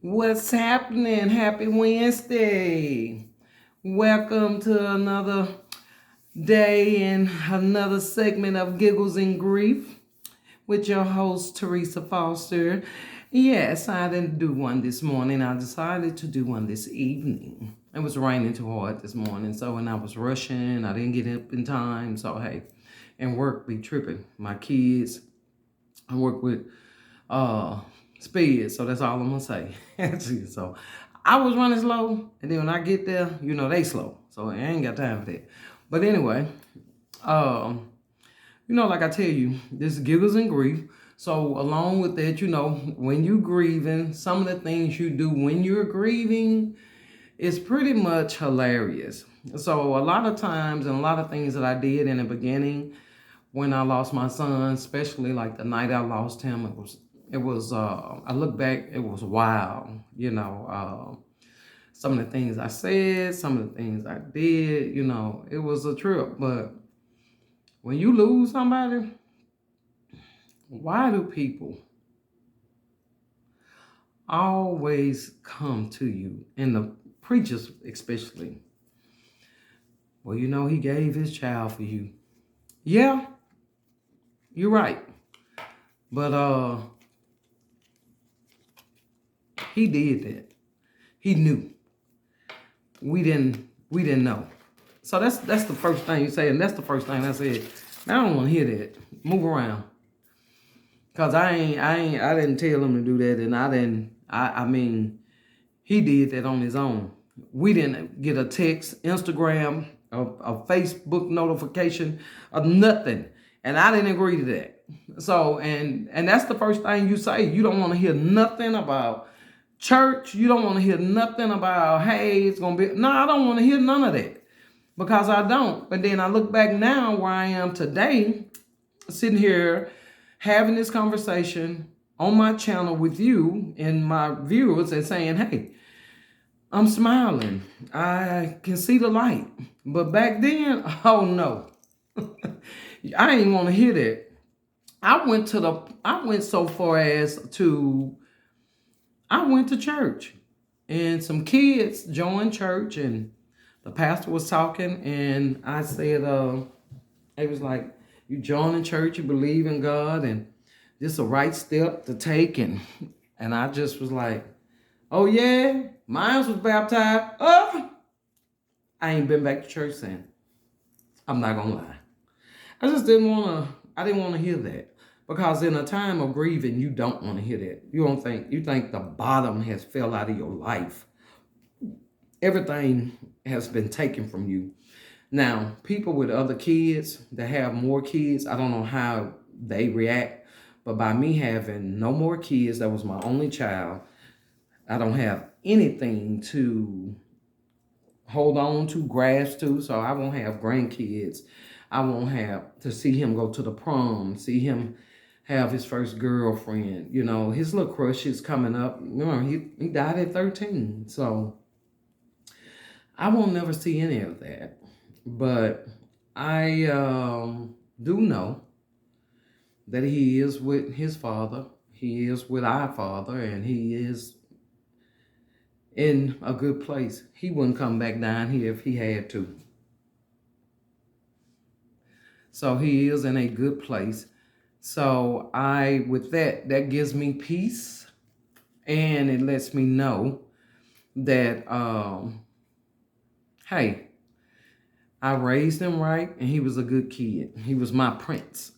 What's happening? Happy Wednesday. Welcome to another day and another segment of Giggles and Grief with your host, Teresa Foster. Yes, I didn't do one this morning. I decided to do one this evening. It was raining too hard this morning, so when I was rushing, I didn't get up in time. So, hey, and work be tripping. My kids, I work with uh speed, so that's all I'm gonna say. So I was running slow, and then when I get there, they slow, so I ain't got time for that. But anyway, um like I tell you, this giggles and grief. So along with that, when you grieving, some of the things you do when you're grieving is pretty much hilarious. So a lot of times and a lot of things that I did in the beginning when I lost my son, especially like the night I lost him, it was I look back, it was wild, some of the things I said, some of the things I did, it was a trip. But when you lose somebody, why do people always come to you, and the preachers especially? Well, he gave his child for you. Yeah, you're right. But he did that. He knew. We didn't know. So that's the first thing you say, and that's the first thing I said. I don't want to hear that. Move around. Cause I didn't tell him to do that, and I mean, he did that on his own. We didn't get a text, Instagram, a Facebook notification, or nothing. And I didn't agree to that. So, and that's the first thing you say. You don't want to hear nothing about church. You don't want to hear nothing about, hey, it's going to be. No, I don't want to hear none of that. Because I don't. But then I look back now where I am today, sitting here having this conversation on my channel with you and my viewers and saying, hey, I'm smiling. I can see the light. But back then, oh no. I didn't want to hear that. I went so far as I went to church, and some kids joined church, and the pastor was talking, and I said, it was like, you join the church, you believe in God, and this is a right step to take, and I just was like, oh yeah, mine was baptized. Oh, I ain't been back to church since. I'm not gonna lie. I didn't want to hear that. Because in a time of grieving, you don't want to hear that. You think the bottom has fell out of your life. Everything has been taken from you. Now, people with other kids that have more kids, I don't know how they react. But by me having no more kids, that was my only child, I don't have anything to hold on to, grasp to, so I won't have grandkids. I won't have to see him go to the prom, see him have his first girlfriend. His little crush is coming up. He died at 13. So I won't never see any of that. But I do know that he is with his father. He is with our father, and he is in a good place. He wouldn't come back down here if he had to. So he is in a good place. So with that gives me peace, and it lets me know that, hey, I raised him right, and he was a good kid. He was my prince.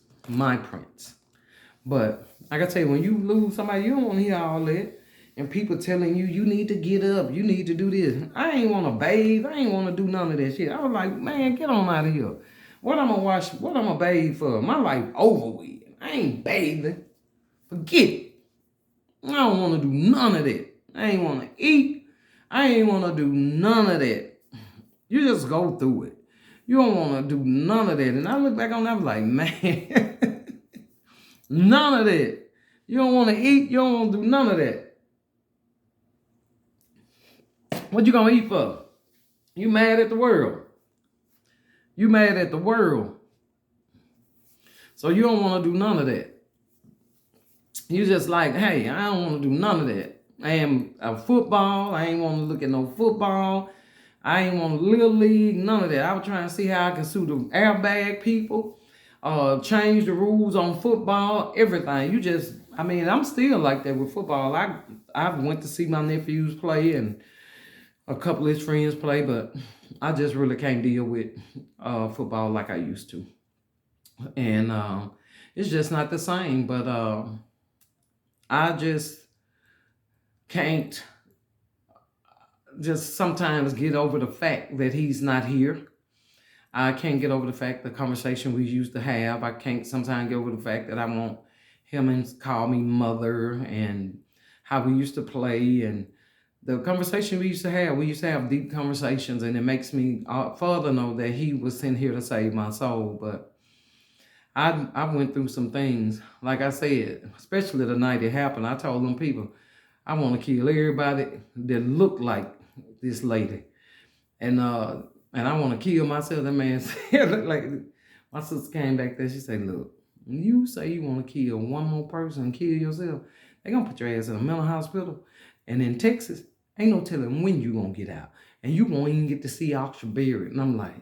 But like I tell you, when you lose somebody, you don't want to hear all that. And people telling you, you need to get up, you need to do this. I ain't want to bathe. I ain't want to do none of that shit. I was like, man, get on out of here. What I'm going to wash, what I'm going to bathe for? My life over with. I ain't bathing. Forget it. I don't want to do none of that. I ain't want to eat. I ain't want to do none of that. You just go through it. You don't want to do none of that. And I look back on that, I was like, man, none of that. You don't want to eat. You don't want to do none of that. What you gonna eat for? You mad at the world. You mad at the world. So you don't want to do none of that. You just like, hey, I don't want to do none of that. And football, I ain't want to look at no football. I ain't want Little League, none of that. I was trying to see how I could sue the airbag people, change the rules on football, everything. I mean, I'm still like that with football. I went to see my nephews play and a couple of his friends play, but I just really can't deal with football like I used to. And it's just not the same, but I just can't just sometimes get over the fact that he's not here. I can't get over the fact the conversation we used to have. I can't sometimes get over the fact that I want him and call me mother and how we used to play and the conversation we used to have. We used to have deep conversations, and it makes me further know that he was sent here to save my soul. But I went through some things, like I said, especially the night it happened. I told them people, I want to kill everybody that looked like this lady. And I want to kill myself. That man said, like, my sister came back there. She said, look, when you say you want to kill one more person and kill yourself, they going to put your ass in a mental hospital. And in Texas, ain't no telling when you going to get out. And you won't even get to see Oxford buried. And I'm like,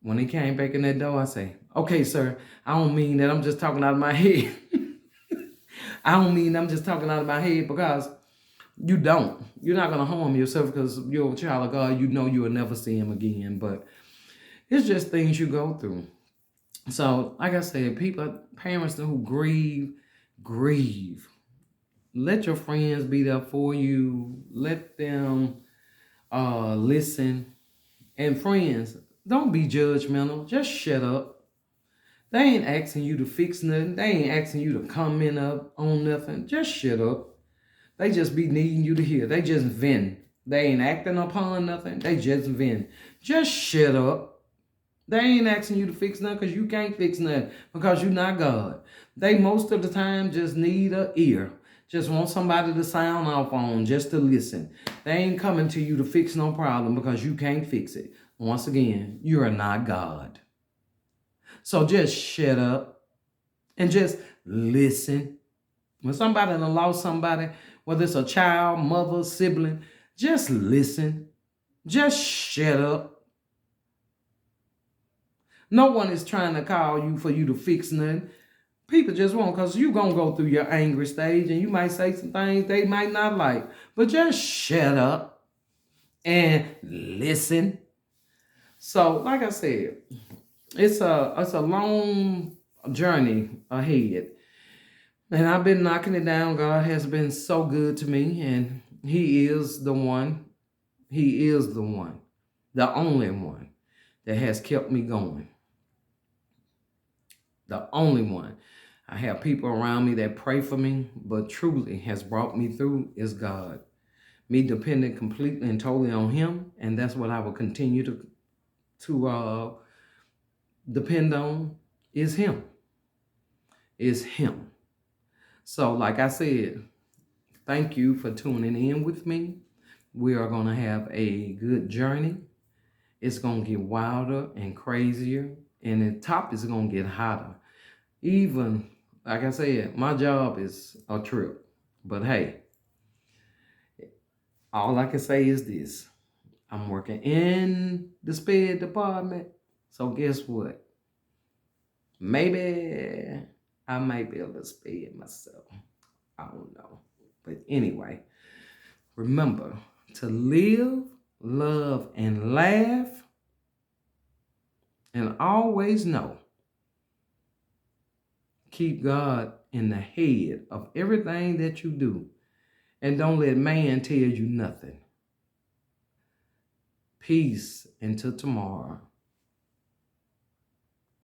when he came back in that door, I say, okay, sir, I don't mean that I'm just talking out of my head. I don't mean I'm just talking out of my head, because you don't. You're not going to harm yourself because you're a child of God. You know you will never see him again. But it's just things you go through. So, like I said, parents who grieve. Let your friends be there for you. Let them listen. And friends, don't be judgmental. Just shut up. They ain't asking you to fix nothing. They ain't asking you to comment up on nothing. Just shut up. They just be needing you to hear. They just vent. They ain't acting upon nothing. They just vent. Just shut up. They ain't asking you to fix nothing because you can't fix nothing, because you're not God. They most of the time just need an ear. Just want somebody to sound off on, just to listen. They ain't coming to you to fix no problem because you can't fix it. Once again, you are not God. So just shut up and just listen. When somebody done lost somebody, whether it's a child, mother, sibling, just listen. Just shut up. No one is trying to call you for you to fix nothing. People just won't, because you're going to go through your angry stage and you might say some things they might not like. But just shut up and listen. So, like I said, it's a long journey ahead. And I've been knocking it down. God has been so good to me, and he is the one. He is the one, the only one that has kept me going. The only one. I have people around me that pray for me, but truly has brought me through is God. Me depending completely and totally on him, and that's what I will continue to depend on, is him. Is him. So, like I said, thank you for tuning in with me. We are going to have a good journey. It's going to get wilder and crazier, and the top is going to get hotter. Even, like I said, my job is a trip. But hey, all I can say is this. I'm working in the sped department. So guess what? Maybe I might be able to sped myself. I don't know. But anyway, remember to live, love, and laugh. And always know, keep God in the head of everything that you do. And don't let man tell you nothing. Peace until tomorrow.